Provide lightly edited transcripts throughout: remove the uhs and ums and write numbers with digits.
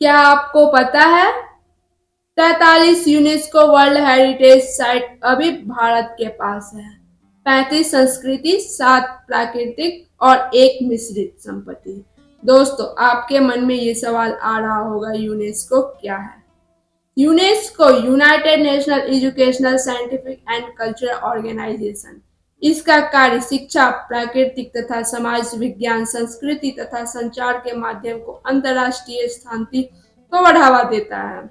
क्या आपको पता है 43 यूनेस्को वर्ल्ड हेरिटेज साइट अभी भारत के पास है। 35 संस्कृति, 7 प्राकृतिक और एक मिश्रित संपत्ति। दोस्तों, आपके मन में ये सवाल आ रहा होगा, यूनेस्को क्या है? UNESCO United National Educational Scientific and Cultural Organization. इसका कार्य शिक्षा, प्राकृतिक तथा समाज विज्ञान, संस्कृति तथा संचार के माध्यम को अंतर्राष्ट्रीय शांति को बढ़ावा देता है।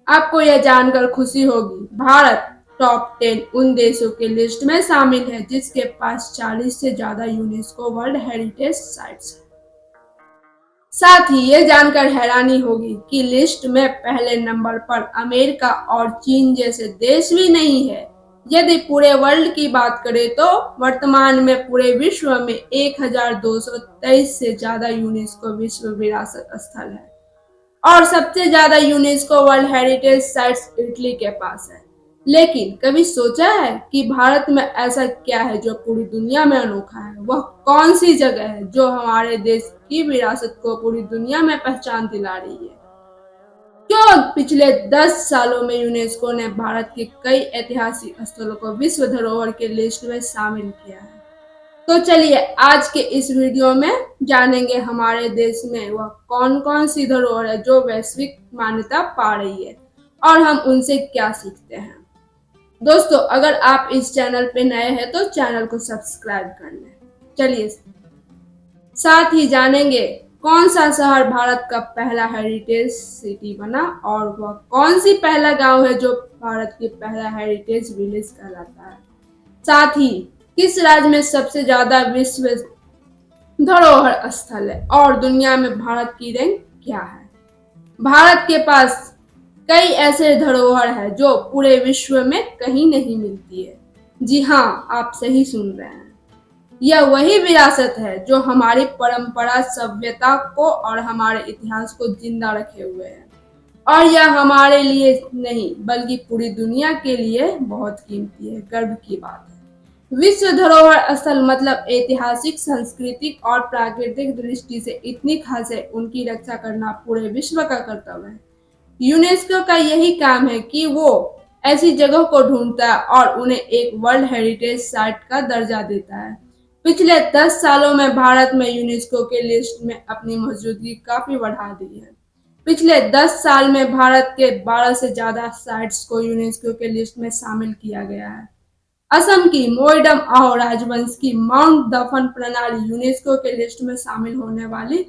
आपको यह जानकर खुशी होगी, भारत टॉप 10 उन देशों के लिस्ट में शामिल है जिसके पास 40 से ज्यादा यूनेस्को वर्ल्ड हेरिटेज साइट्स हैं। साथ ही ये जानकर हैरानी होगी कि लिस्ट में पहले नंबर पर अमेरिका और चीन जैसे देश भी नहीं है। यदि पूरे वर्ल्ड की बात करें तो वर्तमान में पूरे विश्व में 1223 से ज्यादा यूनेस्को विश्व विरासत स्थल है और सबसे ज्यादा UNESCO world heritage sites Italy के पास है। लेकिन कभी सोचा है कि भारत में ऐसा क्या है जो पूरी दुनिया में अनोखा है? वह कौन सी जगह है जो हमारे देश की विरासत को पूरी दुनिया में पहचान दिला रही है? क्यों पिछले 10 सालों में यूनेस्को ने भारत के कई ऐतिहासिक स्थलों को विश्व धरोहर के लिस्ट में शामिल किया है? तो चलिए आज के इस वीडियो में जानेंगे हमारे देश में वह कौन कौन सी धरोहर है जो वैश्विक मान्यता पा रही है और हम उनसे क्या सीखते हैं। दोस्तों, अगर आप इस चैनल पे नए हैं तो चैनल को सब्सक्राइब कर लें। चलिए साथ ही जानेंगे कौन सा शहर भारत का पहला हेरिटेज सिटी बना और वह कौन सी पहला गांव है जो भारत की पहला हेरिटेज विलेज कहलाता है। साथ ही किस राज्य में सबसे ज्यादा विश्व धरोहर स्थल है और दुनिया में भारत की रैंक क्या है। भारत के पास कई ऐसे धरोहर है जो पूरे विश्व में कहीं नहीं मिलती है। जी हाँ, आप सही सुन रहे हैं। यह वही विरासत है जो हमारी परंपरा, सभ्यता को और हमारे इतिहास को जिंदा रखे हुए है और यह हमारे लिए नहीं बल्कि पूरी दुनिया के लिए बहुत कीमती है, गर्व की बात है। विश्व धरोहर स्थल मतलब ऐतिहासिक, सांस्कृतिक और प्राकृतिक दृष्टि से इतनी खास है, उनकी रक्षा करना पूरे विश्व का कर्तव्य है। यूनेस्को का यही काम है कि वो ऐसी जगह को ढूंढता है और उन्हें एक वर्ल्ड हेरिटेज साइट का दर्जा देता है। पिछले 10 सालों में भारत में यूनेस्को के लिस्ट में अपनी मौजूदगी काफी बढ़ा दी है। पिछले 10 साल में भारत के 12 से ज्यादा साइट्स को यूनेस्को के लिस्ट में शामिल किया गया है। असम की मोइडम आओ राजवंश की माउंट दफन प्रणाली यूनेस्को के लिस्ट में शामिल होने वाली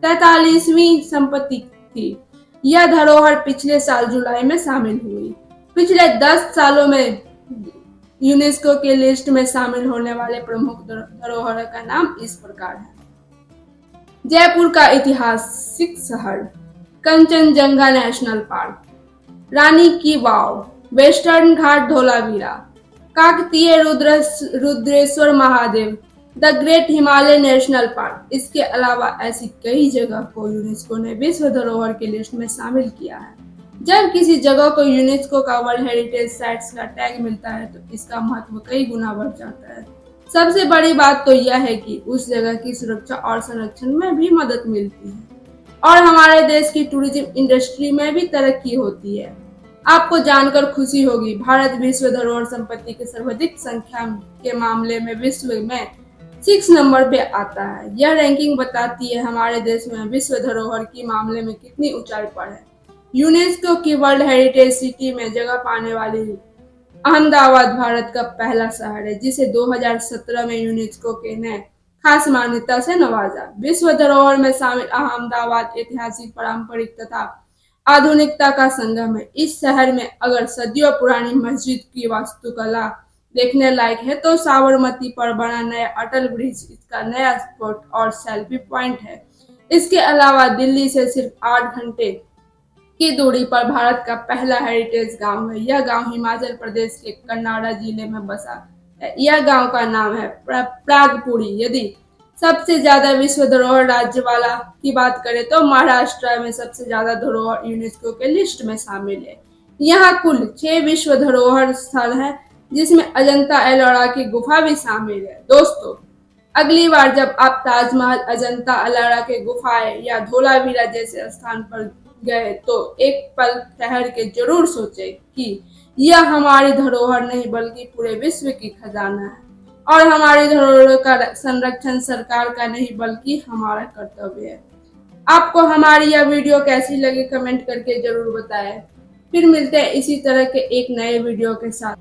43वीं संपत्ति थी। यह धरोहर पिछले साल जुलाई में शामिल हुई। पिछले 10 सालों में यूनेस्को के लिस्ट में शामिल होने वाले प्रमुख धरोहर का नाम इस प्रकार है। जयपुर का ऐतिहासिक शहर, Kanchenjunga national park, Rani ki Vav, western Ghat Dholavira, Kakatiya Rudreshwara Mahadeva, the great Himalaya national park. इसके अलावा ऐसी कई जगह को यूनेस्को ने विश्व धरोहर की लिस्ट में शामिल किया है। जब किसी जगह को यूनेस्को का वर्ल्ड हेरिटेज साइट्स का टैग मिलता है तो इसका महत्व कई गुना बढ़ जाता है। सबसे बड़ी बात तो यह है कि उस जगह की सुरक्षा और संरक्षण में भी मदद मिलती है और हमारे देश की टूरिज्म इंडस्ट्री में भी तरक्की होती है। आपको जानकर खुशी होगी, भारत विश्व धरोहर संपत्ति की सर्वाधिक संख्या के मामले में विश्व में 6 नंबर पे आता है। यह रैंकिंग बताती है हमारे देश में विश्व धरोहर के मामले में कितनी ऊंचाई पर है। यूनेस्को की वर्ल्ड हेरिटेज सिटी में जगह पाने वाली अहमदाबाद भारत का पहला शहर है जिसे 2017 में यूनेस्को के ने खास मान्यता से नवाजा। विश्व धरोहर में शामिल अहमदाबाद ऐतिहासिक, पारंपरिक तथा आधुनिकता का संगम है। इस शहर में अगर सदियों पुरानी मस्जिद की वास्तुकला देखने लायक है तो साबरमती पर बना नया अटल ब्रिज इसका नया स्पॉट और सेल्फी पॉइंट है। इसके अलावा दिल्ली से सिर्फ 8 घंटे की दूरी पर भारत का पहला हेरिटेज गांव है। यह गांव हिमाचल प्रदेश के कन्नाडा जिले में बसा है। यह गांव का नाम है प्रागपुरी। यदि सबसे ज्यादा विश्व धरोहर राज्य वाला की बात करें तो महाराष्ट्र में सबसे ज्यादा धरोहर यूनेस्को के लिस्ट में शामिल है। यहाँ कुल 6 विश्व धरोहर स्थल है जिसमें अजंता एलोरा की गुफा भी शामिल है। दोस्तों, अगली बार जब आप ताजमहल, अजंता अलोरा के गुफाएं या धोलावीरा जैसे स्थान पर गए तो एक पल ठहर के जरूर सोचें कि यह हमारी धरोहर नहीं बल्कि पूरे विश्व की खजाना है और हमारी धरोहर का संरक्षण सरकार का नहीं बल्कि हमारा कर्तव्य है। आपको हमारी यह वीडियो कैसी लगी कमेंट करके जरूर बताएं। फिर मिलते हैं इसी तरह के एक नए वीडियो के साथ।